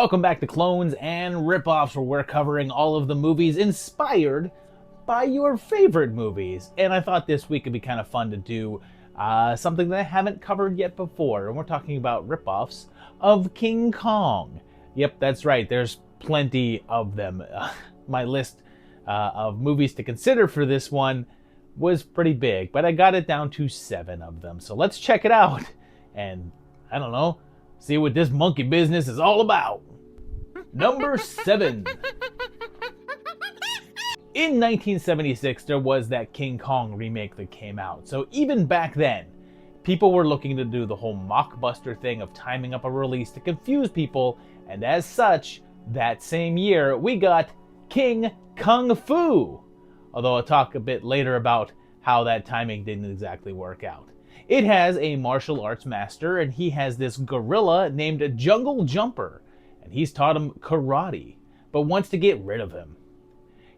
Welcome back to Clones and Ripoffs, where we're covering all of the movies inspired by your favorite movies. And I thought this week would be kind of fun to do something that I haven't covered yet before. And we're talking about ripoffs of King Kong. Yep, that's right. There's plenty of them. My list of movies to consider for this one was pretty big, but I got it down to 7 of them. So let's check it out. And I don't know, see what this monkey business is all about. Number 7. In 1976, there was that King Kong remake that came out. So even back then, people were looking to do the whole mockbuster thing of timing up a release to confuse people. And as such, that same year, we got King Kung Fu. Although I'll talk a bit later about how that timing didn't exactly work out. It has a martial arts master, and he has this gorilla named Jungle Jumper, and he's taught him karate, but wants to get rid of him.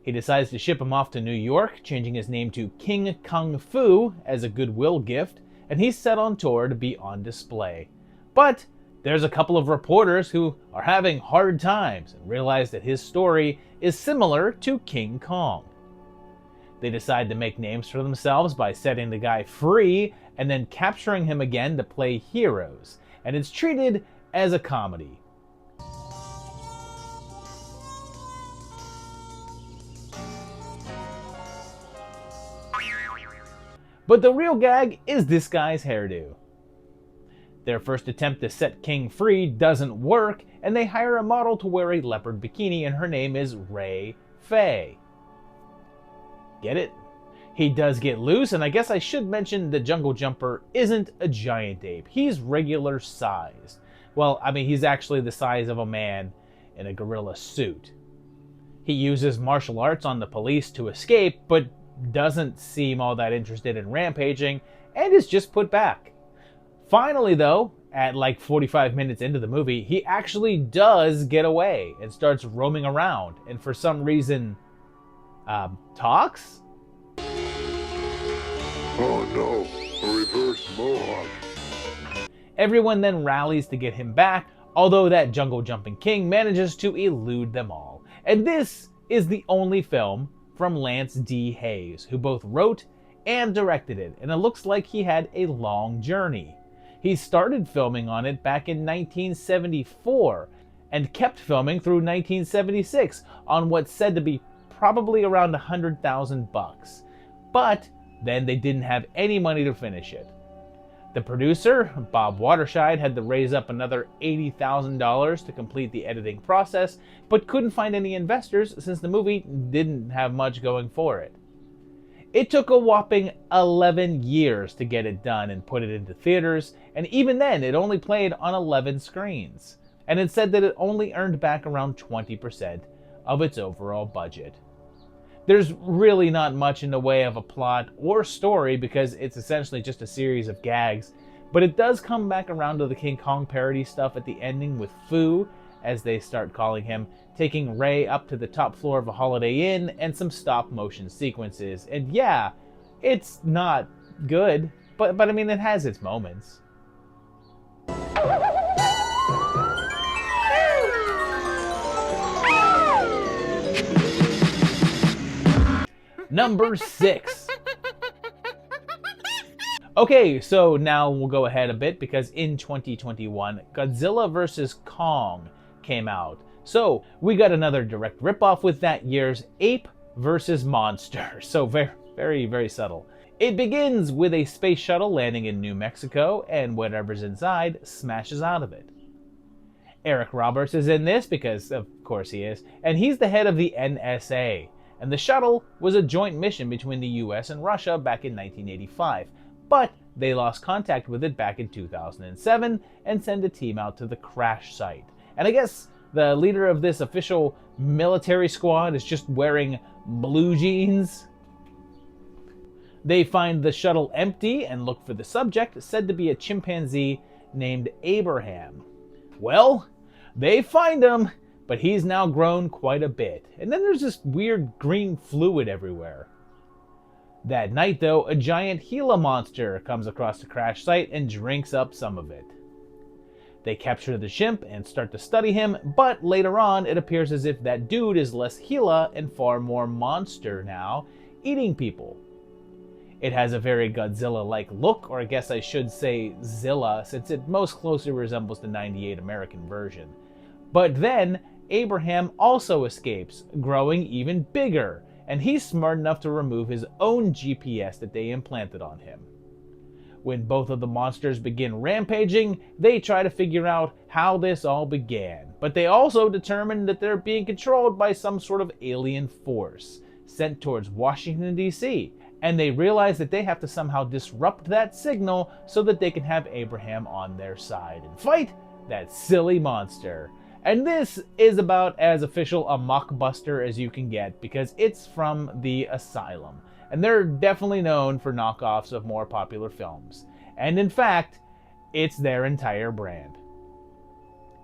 He decides to ship him off to New York, changing his name to King Kung Fu as a goodwill gift, and he's set on tour to be on display. But there's a couple of reporters who are having hard times and realize that his story is similar to King Kong. They decide to make names for themselves by setting the guy free and then capturing him again to play heroes, and it's treated as a comedy. But the real gag is this guy's hairdo. Their first attempt to set King free doesn't work, and they hire a model to wear a leopard bikini, and her name is Ray Faye. Get it? He does get loose, and I guess I should mention the Jungle Jumper isn't a giant ape. He's regular size. Well, I mean, he's actually the size of a man in a gorilla suit. He uses martial arts on the police to escape, but doesn't seem all that interested in rampaging, and is just put back. Finally, though, at like 45 minutes into the movie, he actually does get away and starts roaming around, and for some reason, talks? Oh no, a reverse mohawk. Everyone then rallies to get him back, although that jungle jumping king manages to elude them all. And this is the only film from Lance D. Hayes, who both wrote and directed it, and it looks like he had a long journey. He started filming on it back in 1974 and kept filming through 1976 on what's said to be probably around $100,000, but then they didn't have any money to finish it. The producer, Bob Waterside, had to raise up another $80,000 to complete the editing process, but couldn't find any investors since the movie didn't have much going for it. It took a whopping 11 years to get it done and put it into theaters, and even then it only played on 11 screens, and it said that it only earned back around 20% of its overall budget. There's really not much in the way of a plot or story because it's essentially just a series of gags, but it does come back around to the King Kong parody stuff at the ending with Fu, as they start calling him, taking Ray up to the top floor of a Holiday Inn, and some stop motion sequences. And yeah, it's not good, but I mean, it has its moments. Number 6. Okay, so now we'll go ahead a bit because in 2021, Godzilla vs. Kong came out. So we got another direct ripoff with that year's Ape Versus Monster. So very, very subtle. It begins with a space shuttle landing in New Mexico, and whatever's inside smashes out of it. Eric Roberts is in this because, of course he is, and he's the head of the NSA. And the shuttle was a joint mission between the US and Russia back in 1985, but they lost contact with it back in 2007 and sent a team out to the crash site. And I guess the leader of this official military squad is just wearing blue jeans. They find the shuttle empty and look for the subject, said to be a chimpanzee named Abraham. Well, they find him, but he's now grown quite a bit. And then there's this weird green fluid everywhere. That night, though, a giant Gila monster comes across the crash site and drinks up some of it. They capture the chimp and start to study him, but later on it appears as if that dude is less Gila and far more monster now, eating people. It has a very Godzilla-like look, or I guess I should say Zilla, since it most closely resembles the '98 American version. But then, Abraham also escapes, growing even bigger, and he's smart enough to remove his own GPS that they implanted on him. When both of the monsters begin rampaging, they try to figure out how this all began, but they also determine that they're being controlled by some sort of alien force sent towards Washington, D.C., and they realize that they have to somehow disrupt that signal so that they can have Abraham on their side and fight that silly monster. And this is about as official a mockbuster as you can get, because it's from the Asylum, and they're definitely known for knockoffs of more popular films. And in fact, it's their entire brand.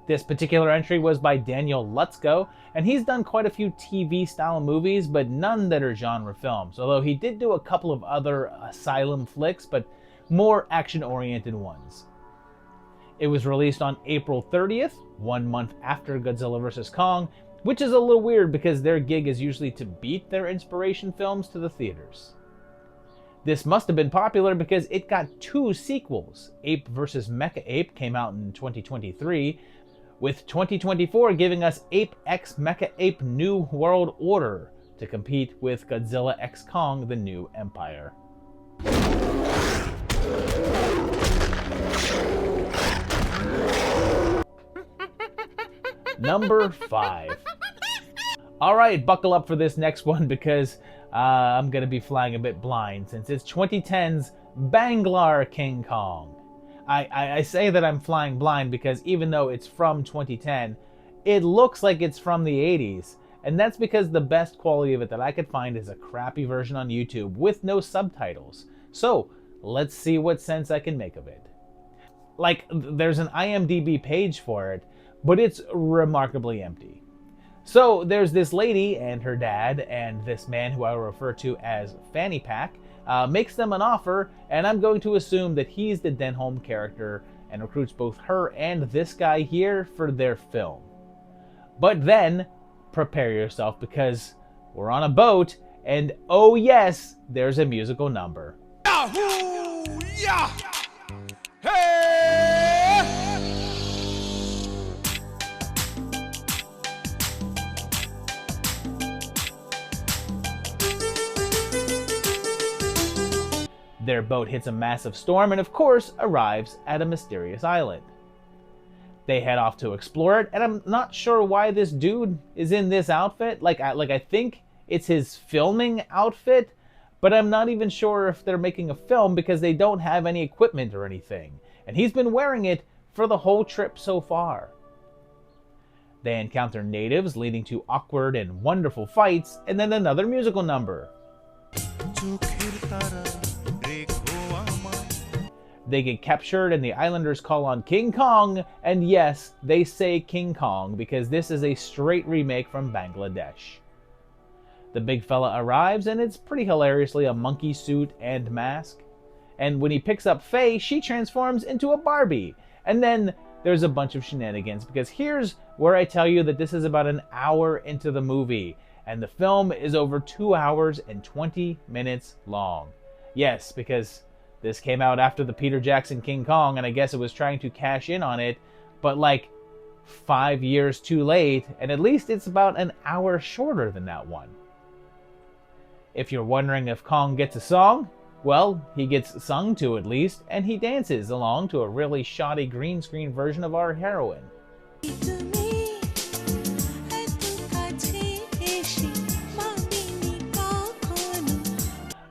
This particular entry was by Daniel Lutzko, and he's done quite a few TV-style movies, but none that are genre films, although he did do a couple of other Asylum flicks, but more action-oriented ones. It was released on April 30th, 1 month after Godzilla vs. Kong, which is a little weird because their gig is usually to beat their inspiration films to the theaters. This must have been popular because it got 2 sequels. Ape Versus Mecha Ape came out in 2023, with 2024 giving us Ape x Mecha Ape New World Order to compete with Godzilla x Kong The New Empire. Number 5. Alright, buckle up for this next one because I'm going to be flying a bit blind since it's 2010's Bangalore King Kong. I say that I'm flying blind because even though it's from 2010, it looks like it's from the 80s. And that's because the best quality of it that I could find is a crappy version on YouTube with no subtitles. So, let's see what sense I can make of it. Like, there's an IMDb page for it, but it's remarkably empty. So there's this lady and her dad and this man who I will refer to as Fanny Pack makes them an offer, and I'm going to assume that he's the Denholm character and recruits both her and this guy here for their film. But then, prepare yourself because we're on a boat, and oh yes, there's a musical number. Yahoo! Yeah! Hey! Their boat hits a massive storm and of course arrives at a mysterious island. They head off to explore it, and I'm not sure why this dude is in this outfit. I think it's his filming outfit, but I'm not even sure if they're making a film because they don't have any equipment or anything. And he's been wearing it for the whole trip so far. They encounter natives, leading to awkward and wonderful fights, and then another musical number. They get captured and the islanders call on King Kong, and yes, they say King Kong because this is a straight remake from Bangladesh. The big fella arrives and it's pretty hilariously a monkey suit and mask. And when he picks up Faye, she transforms into a Barbie. And then there's a bunch of shenanigans because here's where I tell you that this is about an hour into the movie and the film is over 2 hours and 20 minutes long. Yes, because this came out after the Peter Jackson King Kong, and I guess it was trying to cash in on it, but like 5 years too late, and at least it's about an hour shorter than that one. If you're wondering if Kong gets a song, well, he gets sung to at least, and he dances along to a really shoddy green screen version of our heroine.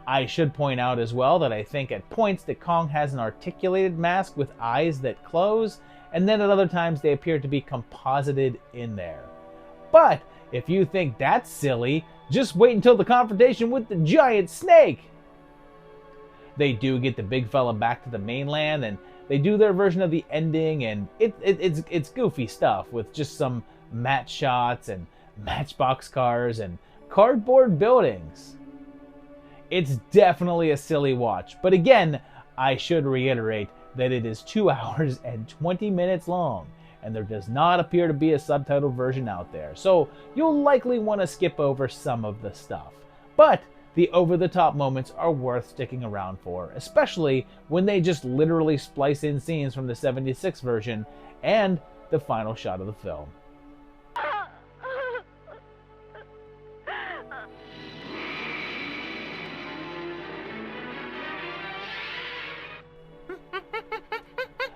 I should point out as well that I think at points that Kong has an articulated mask with eyes that close, and then at other times they appear to be composited in there. But if you think that's silly, just wait until the confrontation with the giant snake! They do get the big fella back to the mainland, and they do their version of the ending, and it's goofy stuff with just some matte shots and matchbox cars and cardboard buildings. It's definitely a silly watch, but again, I should reiterate, that it is 2 hours and 20 minutes long, and there does not appear to be a subtitled version out there, so you'll likely want to skip over some of the stuff. But the over-the-top moments are worth sticking around for, especially when they just literally splice in scenes from the '76 version and the final shot of the film.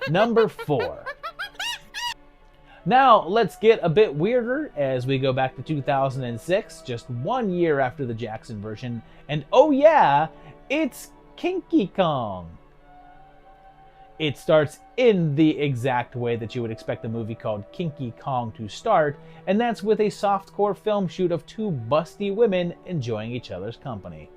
Number 4. Now, let's get a bit weirder as we go back to 2006, just 1 year after the Jackson version, and oh yeah, it's Kinky Kong. It starts in the exact way that you would expect a movie called Kinky Kong to start, and that's with a softcore film shoot of 2 busty women enjoying each other's company.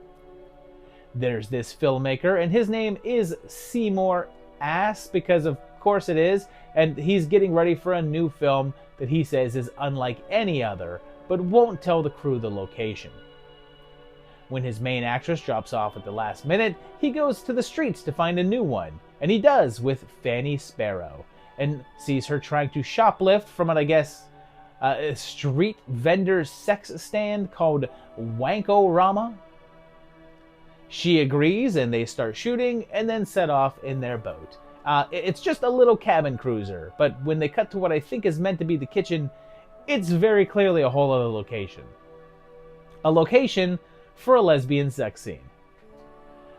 There's this filmmaker, and his name is Seymour Ass, because of course it is, and he's getting ready for a new film that he says is unlike any other, but won't tell the crew the location. When his main actress drops off at the last minute, he goes to the streets to find a new one, and he does with Fanny Sparrow, and sees her trying to shoplift from what I guess a street vendor sex stand called Wanko-Rama. She agrees, and they start shooting, and then set off in their boat. It's just a little cabin cruiser, but when they cut to what I think is meant to be the kitchen, it's very clearly a whole other location. A location for a lesbian sex scene.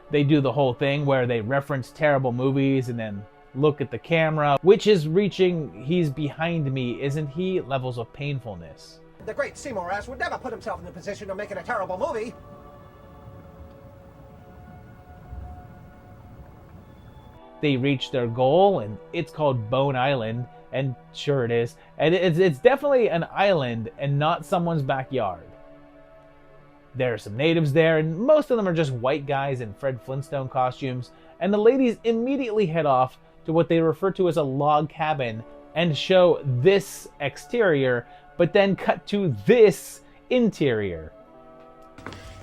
They do the whole thing where they reference terrible movies and then look at the camera, which is reaching "he's behind me, isn't he?" levels of painfulness. The great Seymour Ass would never put himself in the position of making a terrible movie. They reach their goal, and it's called Bone Island, and sure it is. And it's definitely an island and not someone's backyard. There are some natives there, and most of them are just white guys in Fred Flintstone costumes, and the ladies immediately head off to what they refer to as a log cabin and show this exterior, but then cut to this interior.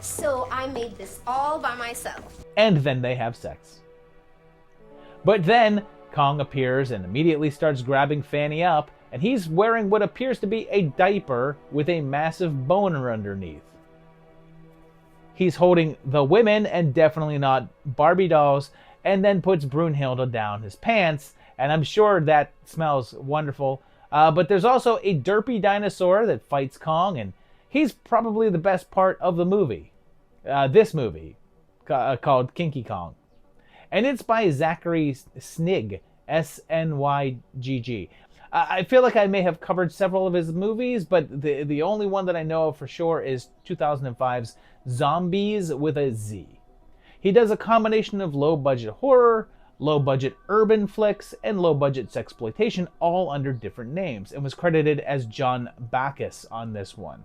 So I made this all by myself. And then they have sex. But then Kong appears and immediately starts grabbing Fanny up, and he's wearing what appears to be a diaper with a massive boner underneath. He's holding the women, and definitely not Barbie dolls, and then puts Brunhilde down his pants, and I'm sure that smells wonderful. But there's also a derpy dinosaur that fights Kong, and he's probably the best part of the movie. This movie, called Kinky Kong. And it's by Zachary Snygg, S-N-Y-G-G. I feel like I may have covered several of his movies, but the only one that I know of for sure is 2005's Zombies with a Z. He does a combination of low-budget horror, low-budget urban flicks, and low-budget sexploitation, all under different names, and was credited as John Bacchus on this one.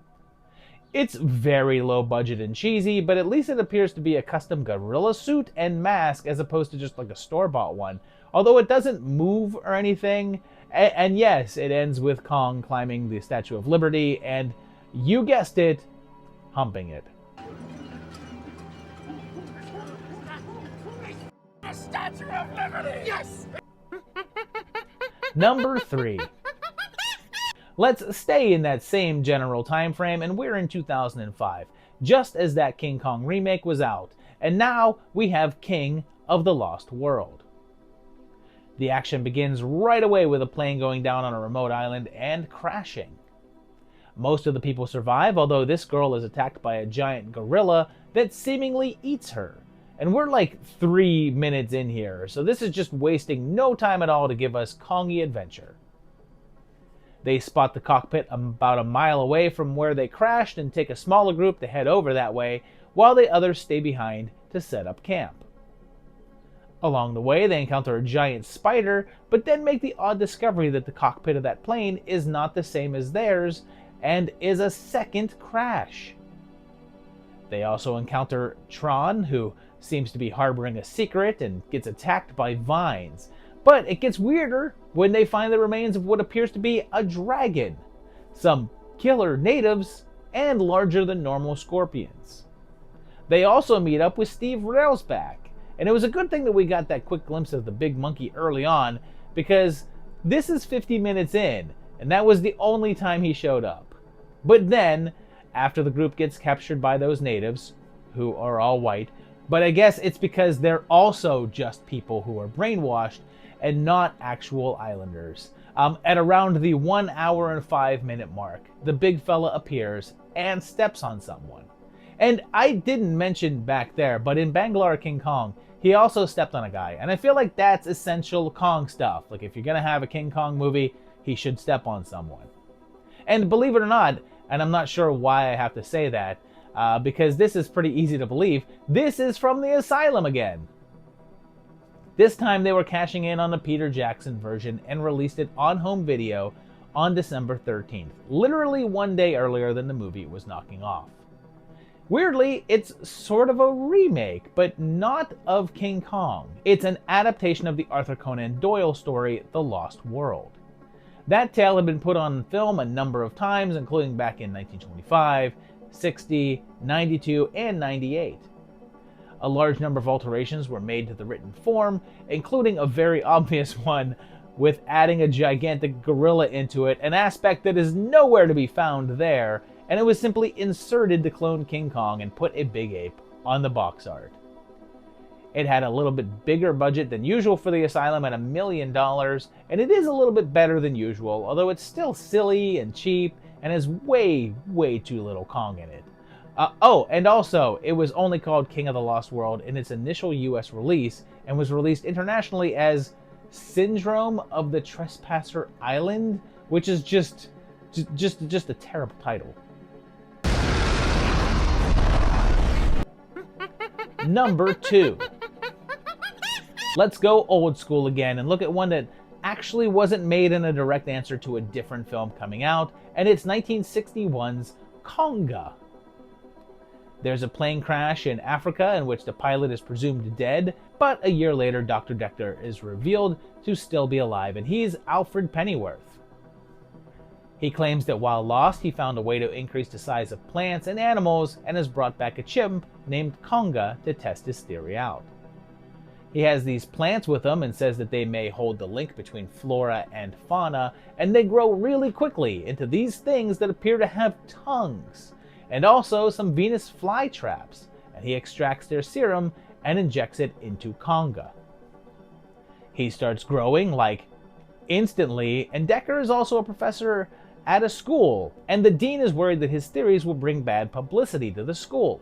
It's very low budget and cheesy, but at least it appears to be a custom gorilla suit and mask as opposed to just like a store-bought one. Although it doesn't move or anything, and yes, it ends with Kong climbing the Statue of Liberty and, you guessed it, humping it. The Statue of Liberty! Yes! Number 3. Let's stay in that same general time frame, and we're in 2005, just as that King Kong remake was out, and now we have King of the Lost World. The action begins right away with a plane going down on a remote island and crashing. Most of the people survive, although this girl is attacked by a giant gorilla that seemingly eats her. And we're like 3 minutes in here, so this is just wasting no time at all to give us Kongy adventure. They spot the cockpit about a mile away from where they crashed and take a smaller group to head over that way, while the others stay behind to set up camp. Along the way, they encounter a giant spider, but then make the odd discovery that the cockpit of that plane is not the same as theirs, and is a second crash. They also encounter Tron, who seems to be harboring a secret and gets attacked by vines. But it gets weirder when they find the remains of what appears to be a dragon, some killer natives, and larger than normal scorpions. They also meet up with Steve Railsback, And it was a good thing that we got that quick glimpse of the big monkey early on, because this is 50 minutes in, and that was the only time he showed up. But then, after the group gets captured by those natives, who are all white, but I guess it's because they're also just people who are brainwashed and not actual islanders. At around the 1 hour and 5 minute mark, the big fella appears and steps on someone. And I didn't mention back there, but in Bangalore King Kong, he also stepped on a guy. And I feel like that's essential Kong stuff. Like, if you're gonna have a King Kong movie, he should step on someone. And believe it or not, and I'm not sure why I have to say that, because this is pretty easy to believe, this is from the asylum again. This time they were cashing in on the Peter Jackson version and released it on home video on December 13th, literally one day earlier than the movie was knocking off. Weirdly, it's sort of a remake, but not of King Kong. It's an adaptation of the Arthur Conan Doyle story, The Lost World. That tale had been put on film a number of times, including back in 1925, 60, 92, and 98. A large number of alterations were made to the written form, including a very obvious one with adding a gigantic gorilla into it, an aspect that is nowhere to be found there, and it was simply inserted to clone King Kong and put a big ape on the box art. It had a little bit bigger budget than usual for the asylum at $1 million, and it is a little bit better than usual, although it's still silly and cheap and has way too little Kong in it. And also, it was only called King of the Lost World in its initial US release and was released internationally as Syndrome of the Trespasser Island, which is just a terrible title. Number 2. Let's go old school again and look at one that actually wasn't made in a direct answer to a different film coming out, and it's 1961's Conga. There's a plane crash in Africa in which the pilot is presumed dead, but a year later Dr. Decker is revealed to still be alive, and he's Alfred Pennyworth. He claims that while lost, he found a way to increase the size of plants and animals and has brought back a chimp named Conga to test his theory out. He has these plants with him and says that they may hold the link between flora and fauna, and they grow really quickly into these things that appear to have tongues, and also some Venus flytraps, and he extracts their serum and injects it into Conga. He starts growing, like, instantly, and Decker is also a professor at a school, and the dean is worried that his theories will bring bad publicity to the school.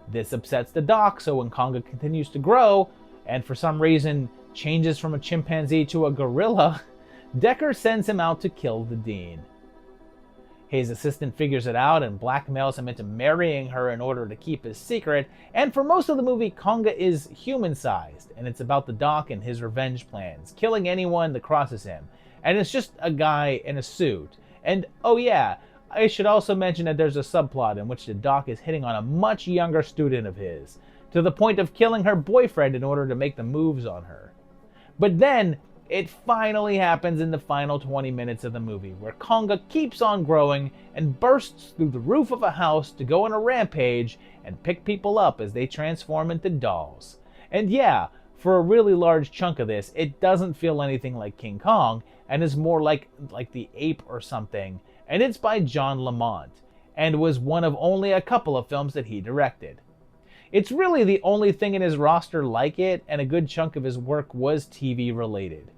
This upsets the doc, so when Conga continues to grow, and for some reason changes from a chimpanzee to a gorilla, Decker sends him out to kill the dean. His assistant figures it out and blackmails him into marrying her in order to keep his secret, and for most of the movie, Conga is human-sized, and it's about the doc and his revenge plans, killing anyone that crosses him, and it's just a guy in a suit. And oh yeah, I should also mention that there's a subplot in which the doc is hitting on a much younger student of his, to the point of killing her boyfriend in order to make the moves on her. But then, it finally happens in the final 20 minutes of the movie, where Conga keeps on growing and bursts through the roof of a house to go on a rampage and pick people up as they transform into dolls. And yeah, for a really large chunk of this, it doesn't feel anything like King Kong, and is more like the Ape or something, and it's by John Lamont, and was one of only a couple of films that he directed. It's really the only thing in his roster like it, and a good chunk of his work was TV related.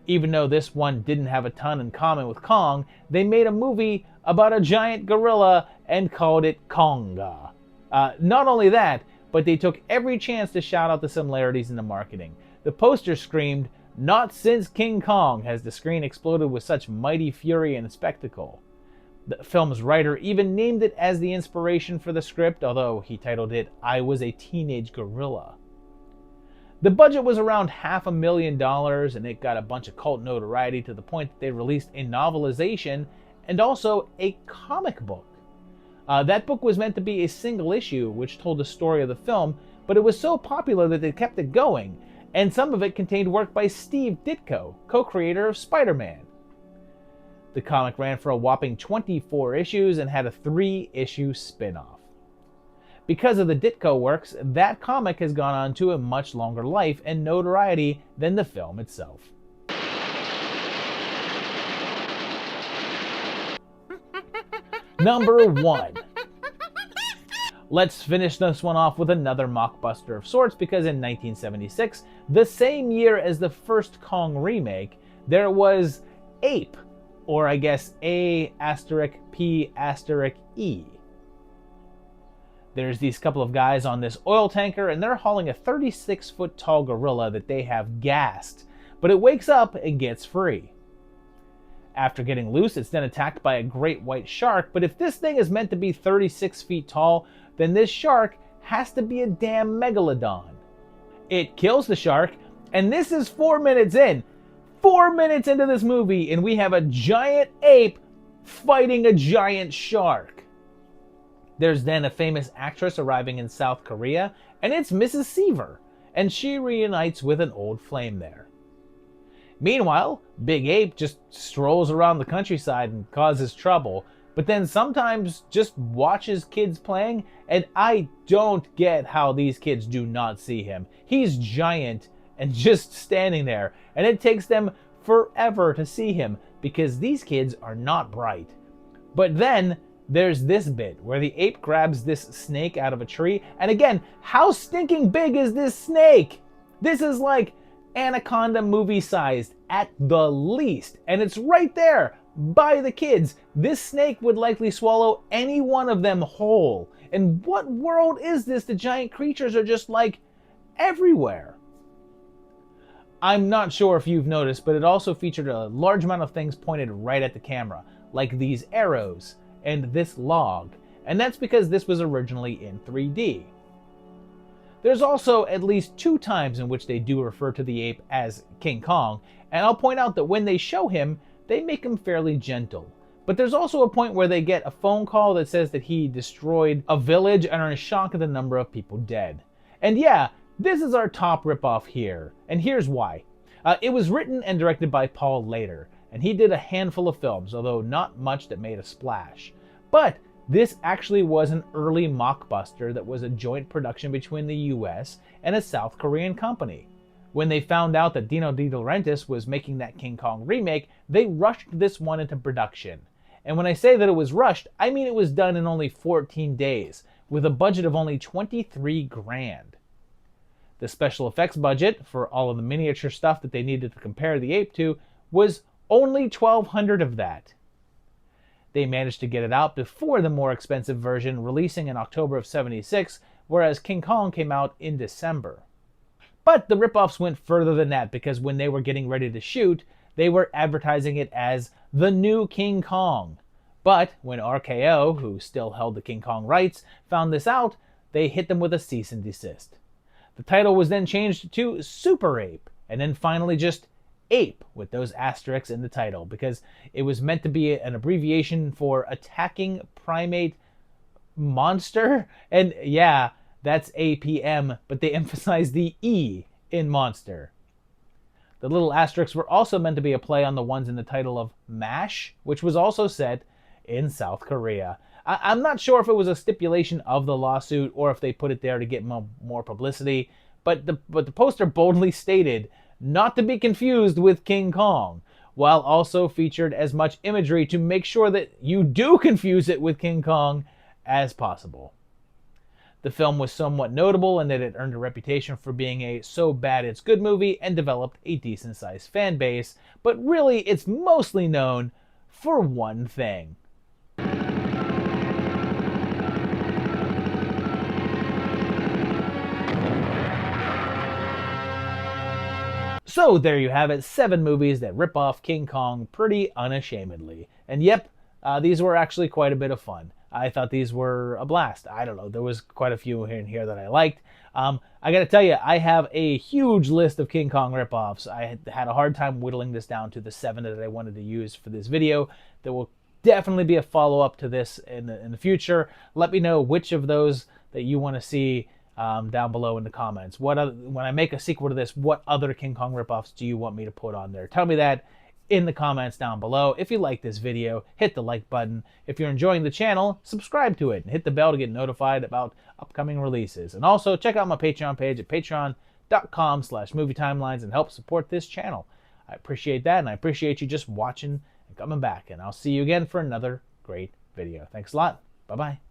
Even though this one didn't have a ton in common with Kong, they made a movie about a giant gorilla and called it Conga. Not only that, but they took every chance to shout out the similarities in the marketing. The poster screamed, "Not since King Kong has the screen exploded with such mighty fury and spectacle." The film's writer even named it as the inspiration for the script, although he titled it, "I Was a Teenage Gorilla." The budget was around $500,000, and it got a bunch of cult notoriety to the point that they released a novelization and also a comic book. That book was meant to be a single issue, which told the story of the film, but it was so popular that they kept it going, and some of it contained work by Steve Ditko, co-creator of Spider-Man. The comic ran for a whopping 24 issues and had a 3-issue spin-off. Because of the Ditko works, that comic has gone on to a much longer life and notoriety than the film itself. Number 1. Let's finish this one off with another mockbuster of sorts, because in 1976, the same year as the first Kong remake, there was Ape, or I guess A*P*E. There's these couple of guys on this oil tanker, and they're hauling a 36-foot tall gorilla that they have gassed, but it wakes up and gets free. After getting loose, it's then attacked by a great white shark, but if this thing is meant to be 36 feet tall, then this shark has to be a damn megalodon. It kills the shark, and this is 4 minutes in. 4 minutes into this movie, and we have a giant ape fighting a giant shark. There's then a famous actress arriving in South Korea, and it's Mrs. Seaver, and she reunites with an old flame there. Meanwhile, Big Ape just strolls around the countryside and causes trouble, but then sometimes just watches kids playing, and I don't get how these kids do not see him. He's giant and just standing there, and it takes them forever to see him because these kids are not bright. But then there's this bit where the ape grabs this snake out of a tree, and again, how stinking big is this snake? This is like Anaconda movie sized at the least, and it's right there by the kids. This snake would likely swallow any one of them whole. And what world is this? The giant creatures are just like everywhere. I'm not sure if you've noticed, but it also featured a large amount of things pointed right at the camera, like these arrows and this log, and that's because this was originally in 3D. There's also at least 2 times in which they do refer to the ape as King Kong, and I'll point out that when they show him, they make him fairly gentle. But there's also a point where they get a phone call that says that he destroyed a village and are in shock at the number of people dead. And yeah, this is our top ripoff here, and here's why. It was written and directed by Paul Lader, and he did a handful of films, although not much that made a splash. But this actually was an early mockbuster that was a joint production between the US and a South Korean company. When they found out that Dino De Laurentiis was making that King Kong remake, they rushed this one into production. And when I say that it was rushed, I mean it was done in only 14 days, with a budget of only 23 grand. The special effects budget, for all of the miniature stuff that they needed to compare the ape to, was only 1,200 of that. They managed to get it out before the more expensive version, releasing in October of '76, whereas King Kong came out in December. But the ripoffs went further than that, because when they were getting ready to shoot, they were advertising it as the new King Kong. But when RKO, who still held the King Kong rights, found this out, they hit them with a cease and desist. The title was then changed to Super Ape, and then finally just Ape with those asterisks in the title, because it was meant to be an abbreviation for Attacking Primate Monster. And yeah, that's APM, but they emphasized the E in monster. The little asterisks were also meant to be a play on the ones in the title of MASH, which was also set in South Korea. I'm not sure if it was a stipulation of the lawsuit or if they put it there to get more publicity, but the poster boldly stated not to be confused with King Kong, while also featured as much imagery to make sure that you do confuse it with King Kong as possible. The film was somewhat notable in that it earned a reputation for being a so bad it's good movie and developed a decent sized fan base, but really it's mostly known for one thing. So there you have it, 7 movies that rip off King Kong pretty unashamedly. And yep, these were actually quite a bit of fun. I thought these were a blast. I don't know, there was quite a few in here that I liked. I gotta tell you, I have a huge list of King Kong ripoffs. I had a hard time whittling this down to the 7 that I wanted to use for this video. There will definitely be a follow-up to this in the future. Let me know which of those that you want to see down below in the comments. When I make a sequel to this, what other King Kong ripoffs do you want me to put on there? Tell me that in the comments down below. If you like this video, hit the like button. If you're enjoying the channel, subscribe to it and hit the bell to get notified about upcoming releases. And also check out my Patreon page at patreon.com/movietimelines and help support this channel. I appreciate that, and I appreciate you just watching and coming back. And I'll see you again for another great video. Thanks a lot. Bye-bye.